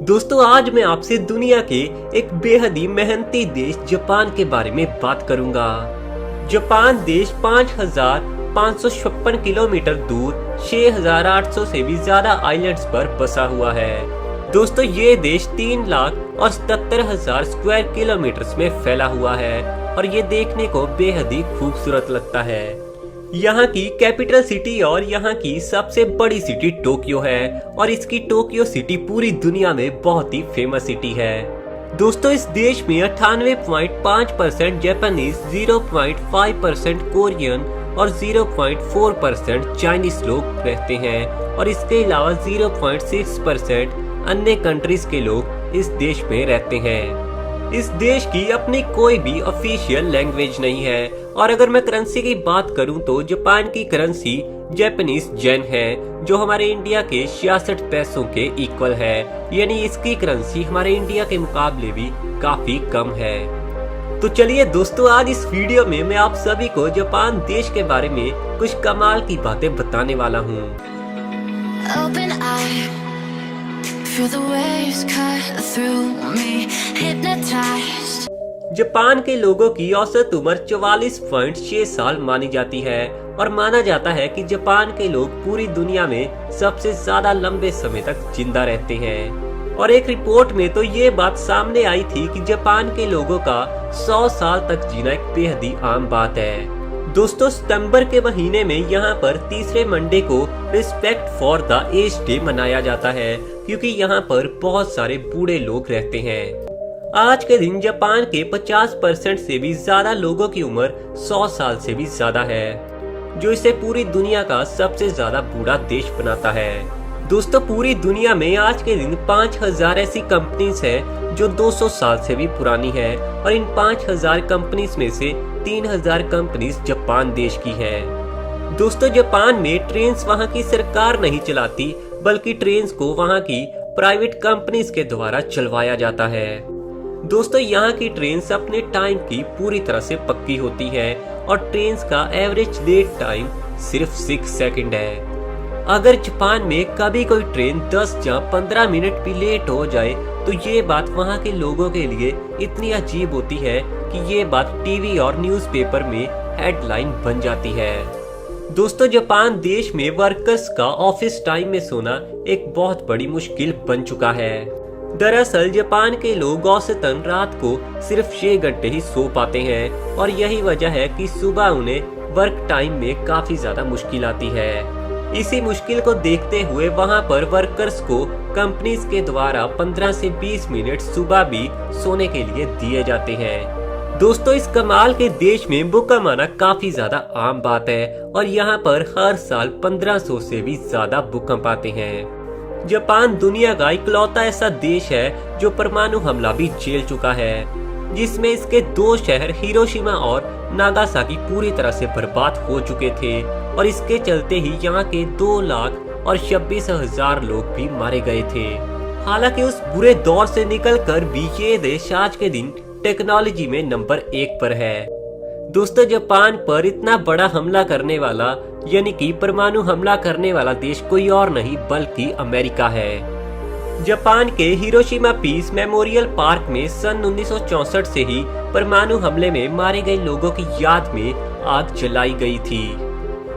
दोस्तों आज मैं आपसे दुनिया के एक बेहद ही मेहनती देश जापान के बारे में बात करूंगा। जापान देश 5,556 किलोमीटर दूर 6,800 से भी ज्यादा आइलैंड्स पर बसा हुआ है। दोस्तों ये देश 3,77,000 स्क्वायर किलोमीटर में फैला हुआ है और ये देखने को बेहद ही खूबसूरत लगता है। यहाँ की कैपिटल सिटी और यहाँ की सबसे बड़ी सिटी टोक्यो है और इसकी टोक्यो सिटी पूरी दुनिया में बहुत ही फेमस सिटी है। दोस्तों इस देश में 98.5% जापानीज, 0.5% कोरियन और 0.4% चाइनीज लोग रहते हैं और इसके अलावा 0.6% अन्य कंट्रीज के लोग इस देश में रहते हैं। इस देश की अपनी कोई भी ऑफिशियल लैंग्वेज नहीं है और अगर मैं करेंसी की बात करूं तो जापान की करेंसी जापानीज येन है जो हमारे इंडिया के 66 पैसों के इक्वल है, यानी इसकी करेंसी हमारे इंडिया के मुकाबले भी काफी कम है। तो चलिए दोस्तों आज इस वीडियो में मैं आप सभी को जापान देश के बारे में कुछ कमाल की बातें बताने वाला हूँ। Feel the waves cut through me, hypnotized. Japan के लोगों की औसत उम्र 44.6 साल मानी जाती है और माना जाता है कि जापान के लोग पूरी दुनिया में सबसे ज्यादा लंबे समय तक जिंदा रहते हैं। और एक रिपोर्ट में तो ये बात सामने आई थी कि जापान के लोगों का 100 साल तक जीना एक बेहद ही आम बात है। दोस्तों सितंबर के महीने में यहाँ पर तीसरे मंडे को respect for the age day मनाया जाता है क्योंकि यहाँ पर बहुत सारे बूढ़े लोग रहते हैं। आज के दिन जापान के 50% से भी ज्यादा लोगों की उम्र 100 साल से भी ज्यादा है, जो इसे पूरी दुनिया का सबसे ज्यादा बूढ़ा देश बनाता है। दोस्तों पूरी दुनिया में आज के दिन 5,000 ऐसी कंपनीज हैं जो 200 साल से भी पुरानी है और इन 5,000 कंपनीज में से 3,000 कंपनीज जापान देश की हैं। दोस्तों जापान में ट्रेन्स वहां की सरकार नहीं चलाती बल्कि ट्रेन्स को वहां की प्राइवेट कंपनीज के द्वारा चलवाया जाता है। दोस्तों यहाँ की ट्रेन्स अपने टाइम की पूरी तरह से पक्की होती है और ट्रेन्स का एवरेज लेट टाइम सिर्फ 6 सेकंड है। अगर जापान में कभी कोई ट्रेन 10 या 15 मिनट भी लेट हो जाए तो ये बात वहाँ के लोगों के लिए इतनी अजीब होती है कि ये बात टीवी और न्यूज़पेपर में हेडलाइन बन जाती है। दोस्तों जापान देश में वर्कर्स का ऑफिस टाइम में सोना एक बहुत बड़ी मुश्किल बन चुका है। दरअसल जापान के लोग औसतन रात को सिर्फ 6 घंटे ही सो पाते हैं और यही वजह है कि सुबह उन्हें वर्क टाइम में काफी ज्यादा मुश्किल आती है। इसी मुश्किल को देखते हुए वहां पर वर्कर्स को कंपनीज के द्वारा 15 से 20 मिनट सुबह भी सोने के लिए दिए जाते हैं। दोस्तों इस कमाल के देश में भूकंप आना काफी ज्यादा आम बात है और यहाँ पर हर साल 1500 से भी ज्यादा भूकंप आते हैं। जापान दुनिया का इकलौता ऐसा देश है जो परमाणु हमला भी झेल चुका है, जिसमें इसके 2 शहर हिरोशिमा और नागासाकी पूरी तरह से बर्बाद हो चुके थे और इसके चलते ही यहाँ के 2,26,000 लोग भी मारे गए थे। हालांकि उस बुरे दौर से निकलकर भी ये देश आज के दिन टेक्नोलॉजी में नंबर 1 पर है। दोस्तों जापान पर इतना बड़ा हमला करने वाला यानी कि परमाणु हमला करने वाला देश कोई और नहीं बल्कि अमेरिका है। जापान के हिरोशिमा पीस मेमोरियल पार्क में सन 1964 से ही परमाणु हमले में मारे गए लोगों की याद में आग जलाई गई थी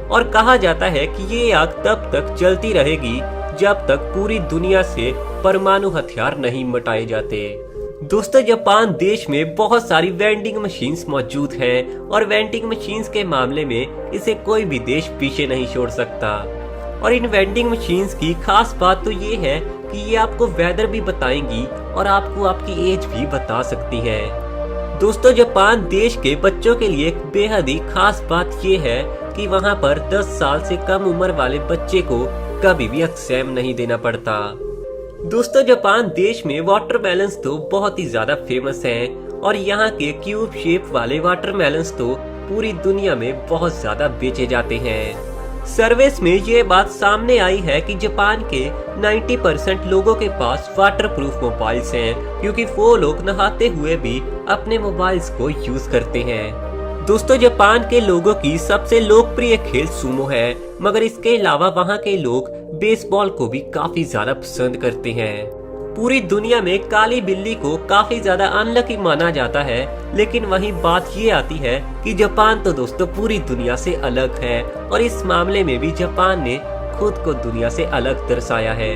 और कहा जाता है कि ये आग तब तक जलती रहेगी जब तक पूरी दुनिया से परमाणु हथियार नहीं मिटाए जाते। दोस्तों जापान देश में बहुत सारी वेंडिंग मशीन्स मौजूद हैं और वेंडिंग मशीन्स के मामले में इसे कोई भी देश पीछे नहीं छोड़ सकता। और इन वेंडिंग मशीन्स की खास बात तो ये है कि ये आपको वेदर भी बताएंगी और आपको आपकी एज भी बता सकती हैं। दोस्तों जापान देश के बच्चों के लिए एक बेहद ही खास बात ये है कि वहाँ पर 10 साल से कम उम्र वाले बच्चे को कभी भी एग्जाम नहीं देना पड़ता। दोस्तों जापान देश में वाटरमेलन्स तो बहुत ही ज्यादा फेमस हैं और यहाँ के क्यूब शेप वाले वाटरमेलन्स तो पूरी दुनिया में बहुत ज्यादा बेचे जाते हैं। सर्वेस में ये बात सामने आई है कि जापान के 90% लोगों के पास वाटरप्रूफ मोबाइल्स हैं क्योंकि वो लोग नहाते हुए भी अपने मोबाइल्स को यूज करते हैं। दोस्तों जापान के लोगों की सबसे लोकप्रिय खेल सुमो है, मगर इसके अलावा वहाँ के लोग बेसबॉल को भी काफी ज्यादा पसंद करते हैं। पूरी दुनिया में काली बिल्ली को काफी ज्यादा अनलकी माना जाता है, लेकिन वही बात ये आती है कि जापान तो दोस्तों पूरी दुनिया से अलग है और इस मामले में भी जापान ने खुद को दुनिया से अलग दर्शाया है,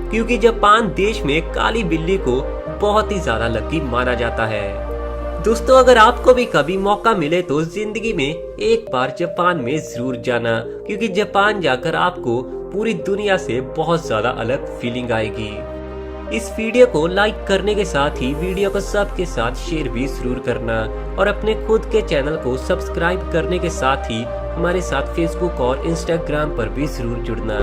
क्योंकि जापान देश में काली बिल्ली को बहुत ही ज्यादा लकी माना जाता है। दोस्तों अगर आपको भी कभी मौका मिले तो जिंदगी में एक बार जापान में जरूर जाना, क्योंकि जापान जाकर आपको पूरी दुनिया से बहुत ज्यादा अलग फीलिंग आएगी। इस वीडियो को लाइक करने के साथ ही वीडियो को सबके साथ शेयर भी जरूर करना और अपने खुद के चैनल को सब्सक्राइब करने के साथ ही हमारे साथ फेसबुक और इंस्टाग्राम पर भी जरूर जुड़ना।